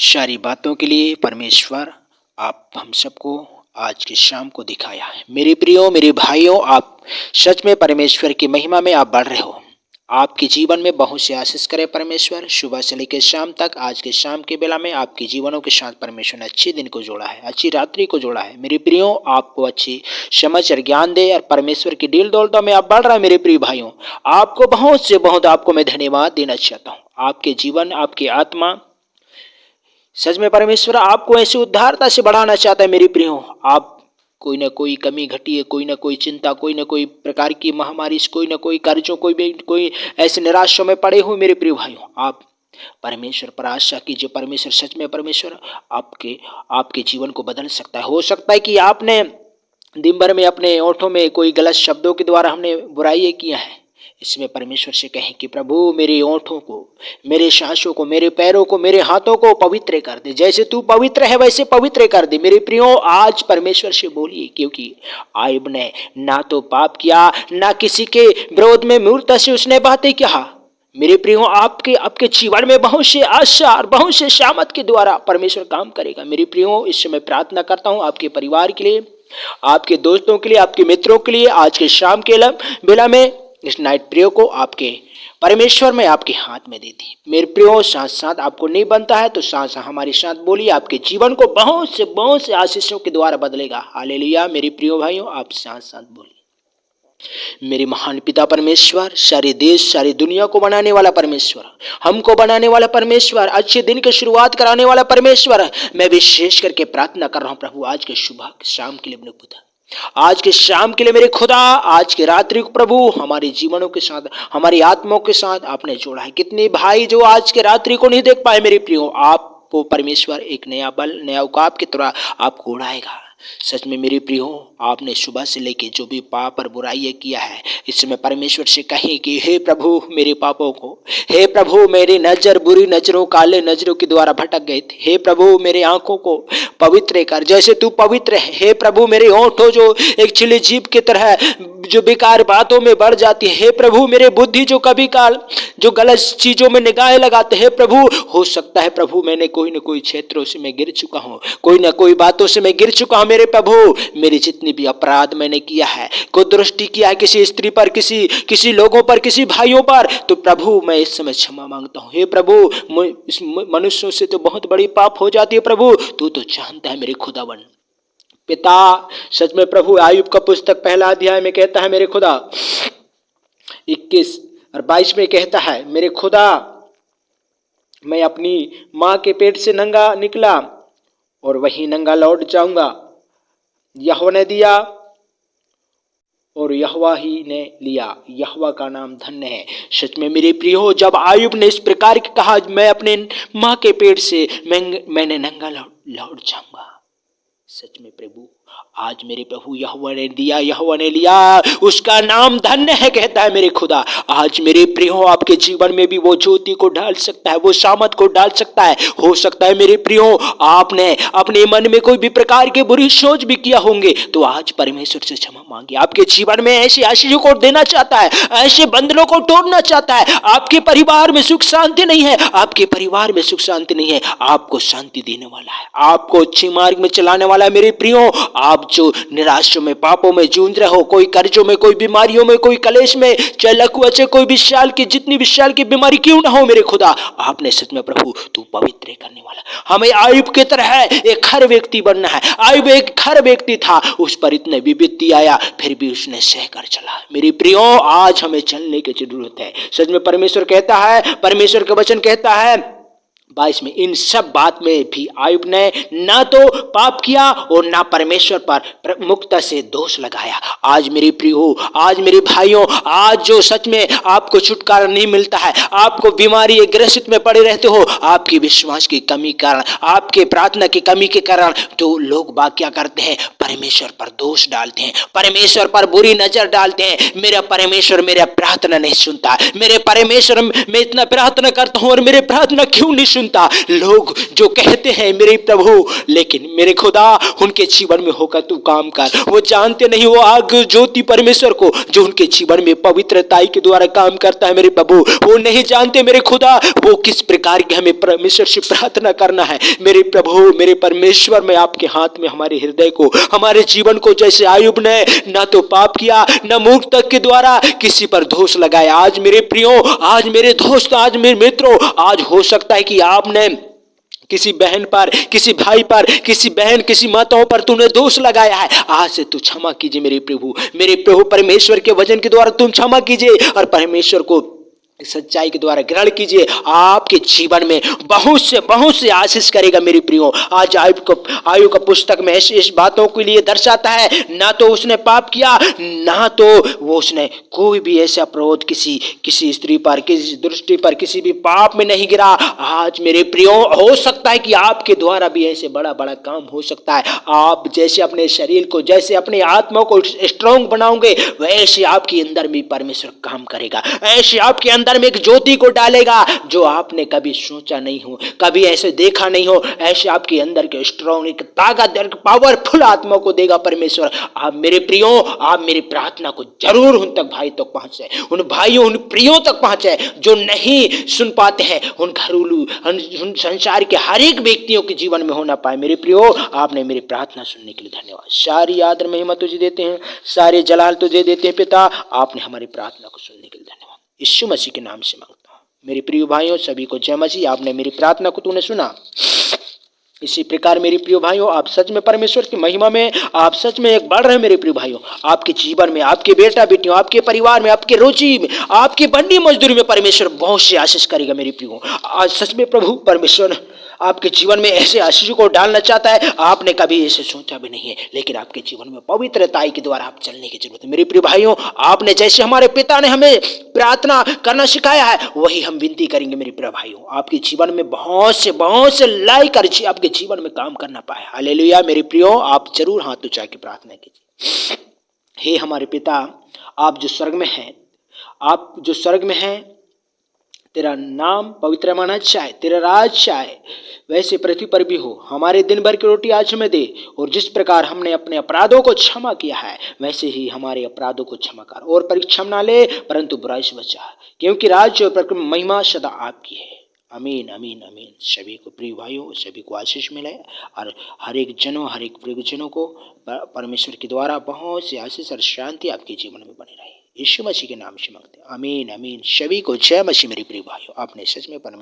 सारी बातों के लिए परमेश्वर आप हम सबको आज की शाम को दिखाया है। मेरे प्रियो मेरे भाइयों, आप सच में परमेश्वर की महिमा में आप बढ़ रहे हो। आपके जीवन में बहुत से आशीष करे परमेश्वर। सुबह से लेकर शाम तक, आज के शाम के बेला में आपके जीवनों के साथ परमेश्वर ने अच्छे दिन को जोड़ा है, अच्छी रात्रि को जोड़ा है। मेरे प्रियो, आपको अच्छी समझ और ज्ञान दे और परमेश्वर की डील दौलतों में आप बढ़ रहे हैं। मेरे प्रिय भाइयों, आपको बहुत से बहुत आपको मैं धन्यवाद देना चाहता हूँ। आपके जीवन, आपकी आत्मा, सच में परमेश्वर आपको ऐसे उद्धारता से बढ़ाना चाहता है। मेरे प्रियो, आप कोई ना कोई कमी घटी है, कोई ना कोई चिंता, कोई ना कोई प्रकार की महामारी से, कोई ना कोई कर्जों, कोई ऐसे निराशों में पड़े हुए मेरे प्रिय भाइयों, आप परमेश्वर पर आशा कीजिए। परमेश्वर सच में परमेश्वर आपके आपके जीवन को बदल सकता है। हो सकता है कि आपने दिन भर में अपने ओठों में कोई गलत शब्दों के द्वारा हमने बुराई किया है। इसमें परमेश्वर से कहें कि प्रभु मेरे ओठों को, मेरे सांसों को, मेरे पैरों को, मेरे हाथों को पवित्र कर दे। जैसे तू पवित्र है वैसे पवित्र कर दे। मेरे प्रियो, आज परमेश्वर से बोलिए, क्योंकि आयुब ने ना तो पाप किया, ना किसी के विरोध में मूर्खता से उसने बातें किया। मेरे प्रियो, आपके जीवन में बहुत से आशा और बहुत से शामत के द्वारा परमेश्वर काम करेगा। मेरे प्रियो, इस समय प्रार्थना करता हूँ आपके परिवार के लिए, आपके दोस्तों के लिए, आपके मित्रों के लिए। आज के शाम के बेला में इस नाइट प्रेयर को आपके परमेश्वर में आपके हाथ में दे दी। मेरे प्रियो, साथ साथ आपको नहीं बनता है तो साथ साथ हमारे साथ बोलिए, आपके जीवन को बहुत से आशीषों के द्वारा बदलेगा। हालेलुया। मेरे प्रियो भाइयों, आप साथ साथ बोलिए, मेरे महान पिता परमेश्वर, सारे देश सारी दुनिया को बनाने वाला परमेश्वर, हमको बनाने वाला परमेश्वर, अच्छे दिन की शुरुआत कराने वाला परमेश्वर, मैं विशेष करके प्रार्थना कर रहा हूं प्रभु आज के सुबह शाम के लिए अपने खुदा, आज के शाम के लिए मेरे खुदा, आज के रात्रि को प्रभु हमारे जीवनों के साथ, हमारी आत्माओं के साथ आपने जोड़ा है। कितने भाई जो आज के रात्रि को नहीं देख पाए, मेरे प्रियो, आपको परमेश्वर एक नया बल, नया उकाब की तरह आपको उड़ाएगा। सच में मेरे प्रियो, आपने सुबह से लेके जो भी पाप और बुराई किया है, इसमें परमेश्वर से कहें कि हे प्रभु मेरे पापों को, हे प्रभु मेरी नजर बुरी नजरों, काले नजरों के द्वारा भटक गए थे, हे प्रभु मेरे आंखों को पवित्र कर जैसे तू पवित्र है। हे प्रभु मेरे होठों जो एक छिली जीभ की तरह जो बेकार बातों में बढ़ जाती है, हे प्रभु मेरे बुद्धि जो कभी काल जो गलत चीजों में निगाहें लगाते, हे प्रभु हो सकता है प्रभु मैंने कोई न कोई क्षेत्रों से मैं गिर चुका हूँ, कोई ना कोई बातों से मैं गिर चुका हूँ। मेरे प्रभु, मेरी जितनी भी अपराध मैंने किया है, कोई दृष्टि किया है किसी स्त्री पर, किसी लोगों पर, किसी भाइयों पर, तो प्रभु मैं इस समय क्षमा मांगता हूँ। हे प्रभु, इस मनुष्यों से तो बहुत बड़ी पाप हो जाती है प्रभु, तू तो जानता है मेरे खुदावन पिता। सच में प्रभु, आयुब का पुस्तक पहला अध्याय में कहता है मेरे खुदा 21 और 22 में कहता है, मेरे खुदा मैं अपनी माँ के पेट से नंगा निकला और वही नंगा लौट जाऊंगा। यहोवा ने दिया और यहोवा ही ने लिया, यहोवा का नाम धन्य है। सच में मेरे प्रियो, जब आयुब ने इस प्रकार की कहा, मैं अपने माँ के पेट से मैंने नंगा लौट जाऊंगा। सच में प्रभु, आज मेरे प्रभु यहोवा ने दिया, यहोवा ने लिया, उसका नाम धन्य है कहता है मेरे खुदा। आज मेरे प्रियो, आपके जीवन में भी वो ज्योति को डाल सकता है, वो सामत को डाल सकता है। हो सकता है मेरे प्रियो, आपने अपने मन में कोई भी प्रकार के बुरी सोच भी किया होंगे, तो आज परमेश्वर से क्षमा मांगिए। आपके जीवन में ऐसी आशीषों को देना चाहता है, ऐसे बंधनों को तोड़ना चाहता है। आपके परिवार में सुख शांति नहीं है, आपके परिवार में सुख शांति नहीं है, आपको शांति देने वाला है, आपको अच्छी मार्ग में चलाने वाला है। मेरे प्रियो, आप जो निराशों में, पापों में जूझ रहे हो, कोई कर्जों में, कोई बीमारियों में, कोई कलेश में, चाहे लकवा से कोई विशाल की जितनी विशाल की बीमारी क्यों ना हो, मेरे खुदा आपने सच में प्रभु तू पवित्र करने वाला। हमें आयुब की तरह एक खर व्यक्ति बनना है। आयुब एक खर व्यक्ति था, उस पर इतने विपत्ति आया फिर भी उसने सहकर चला। मेरे प्रियो, आज हमें चलने की जरूरत है। सच में परमेश्वर कहता है, परमेश्वर का वचन कहता है 22 में, इन सब बात में भी आयुब ने ना तो पाप किया और ना परमेश्वर पर मुक्ता से दोष लगाया। आज मेरे प्रियो, आज मेरे भाइयों, आज जो सच में आपको छुटकारा नहीं मिलता है, आपको बीमारी ग्रसित में पड़े रहते हो, आपकी विश्वास की कमी कारण, आपके प्रार्थना की कमी के कारण, तो लोग बात क्या करते हैं, परमेश्वर पर दोष डालते हैं, परमेश्वर पर बुरी नजर डालते हैं। मेरा परमेश्वर मेरा प्रार्थना नहीं सुनता, मेरे परमेश्वर मैं इतना प्रार्थना करता हूं और मेरे प्रार्थना क्यों नहीं सुनता। लोग जो कहते हैं मेरे प्रभु, लेकिन मेरे खुदा उनके जीवन में होकर तू काम कर। वो जानते नहीं वो आग ज्योति परमेश्वर को जो उनके जीवन में पवित्रताई के द्वारा काम करता है मेरे प्रभु। वो नहीं जानते मेरे खुदा वो किस प्रकार की हमें परमेश्वर से प्रार्थना करना है। मेरे प्रभु, मेरे परमेश्वर, मैं आपके हाथ में हमारे हृदय को, हमारे जीवन को, जैसे आयुब ने ना तो पाप किया ना मूर्ख के द्वारा किसी पर दोष लगाया। आज मेरे प्रियो, आज मेरे दोस्त, आज मेरे मित्रों, आज हो सकता है कि आपने किसी बहन पर, किसी भाई पर, किसी बहन, किसी माताओं पर तूने दोष लगाया है। आज से तू क्षमा कीजिए मेरे प्रभु। मेरे प्रभु परमेश्वर के वचन के द्वारा तुम क्षमा कीजिए और परमेश्वर को सच्चाई के द्वारा ग्रहण कीजिए। आपके जीवन में बहुत से आशीष करेगा मेरे प्रियो। आज आयु का पुस्तक में इस बातों के लिए दर्शाता है, ना तो उसने पाप किया, ना तो वो उसने कोई भी ऐसा अपराध किसी स्त्री पर, किसी दृष्टि पर, किसी भी पाप में नहीं गिरा। आज मेरे प्रियो, हो सकता है कि आपके द्वारा भी ऐसे बड़ा बड़ा काम हो सकता है। आप जैसे अपने शरीर को, जैसे अपने आत्मा को स्ट्रांग बनाओगे, वैसे आपके अंदर भी परमेश्वर काम करेगा। ऐसे आपके अंदर में एक ज्योति को डालेगा जो आपने कभी सोचा नहीं हो, कभी ऐसे देखा नहीं हो। ऐसे आपके अंदर के स्ट्रांग, एक ताकत, पावरफुल आत्मा को देगा परमेश्वर। आप मेरे प्रियो, आप मेरी प्रार्थना को जरूर उन तक भाई तक पहुंचे, उन भाइयों, उन प्रियो तक पहुंचे जो नहीं सुन पाते हैं। उन घरेलू, उन संसार के हर एक व्यक्तियों के जीवन में होना पाए। मेरे प्रियो, आपने मेरी प्रार्थना सुनने के लिए धन्यवाद। सारी आदर महिमा तुझे देते हैं, सारे जलाल तुझे देते हैं पिता। आपने हमारी प्रार्थना को सुनने के लिए धन्यवाद। यीशु मसीह के नाम से मांगता हूँ। मेरे प्रिय भाइयों, सभी को जय मसीह। आपने मेरी प्रार्थना को तूने सुना। इसी प्रकार मेरे प्रिय भाइयों, आप सच में परमेश्वर की महिमा में, आप सच में एक बढ़ रहे हैं मेरे प्रिय भाइयों। आपके जीवन में, आपके बेटा बेटियों, आपके परिवार में, आपके रोजी में, आपकी बंडी मजदूरी में परमेश्वर बहुत से आशीष करेगा मेरे प्रियो। आज सच में प्रभु परमेश्वर आपके जीवन में ऐसे आशीष को डालना चाहता है। आपने कभी ऐसे सोचा भी नहीं है, लेकिन आपके जीवन में पवित्रताई के द्वारा आप चलने की जरूरत है मेरे प्रिय भाइयों। आपने जैसे हमारे पिता ने हमें प्रार्थना करना सिखाया है, वही हम विनती करेंगे मेरे प्रिय भाइयों। आपके जीवन में बहुत से लाइक अर्जी आपके जीवन में काम करना पाए। हालेलुया मेरे प्रियो, आप जरूर हाथ उठा के प्रार्थना कीजिए। हे हमारे पिता, आप जो स्वर्ग में हैं, आप जो स्वर्ग में हैं, तेरा नाम पवित्र माना जाए, तेरा राज जाए, वैसे पृथ्वी पर भी हो। हमारे दिन भर की रोटी आज हमें दे, और जिस प्रकार हमने अपने अपराधों को क्षमा किया है, वैसे ही हमारे अपराधों को क्षमा कर, और परीक्षा न ले, परंतु बुराई से बचा, क्योंकि राज्य और प्रकृति महिमा सदा आपकी है। अमीन अमीन अमीन। सभी को प्रिय भाइयों, सभी को आशीष मिले, और हर एक प्रियजनों को परमेश्वर के द्वारा बहुत सी आशीष और शांति आपके जीवन में बनी रहे। यीशु मसीह के नाम से मांगते हैं, आमीन आमीन। सभी को जय मसीह मेरे प्रिय भाइयों। आपने सच में परमेश्वर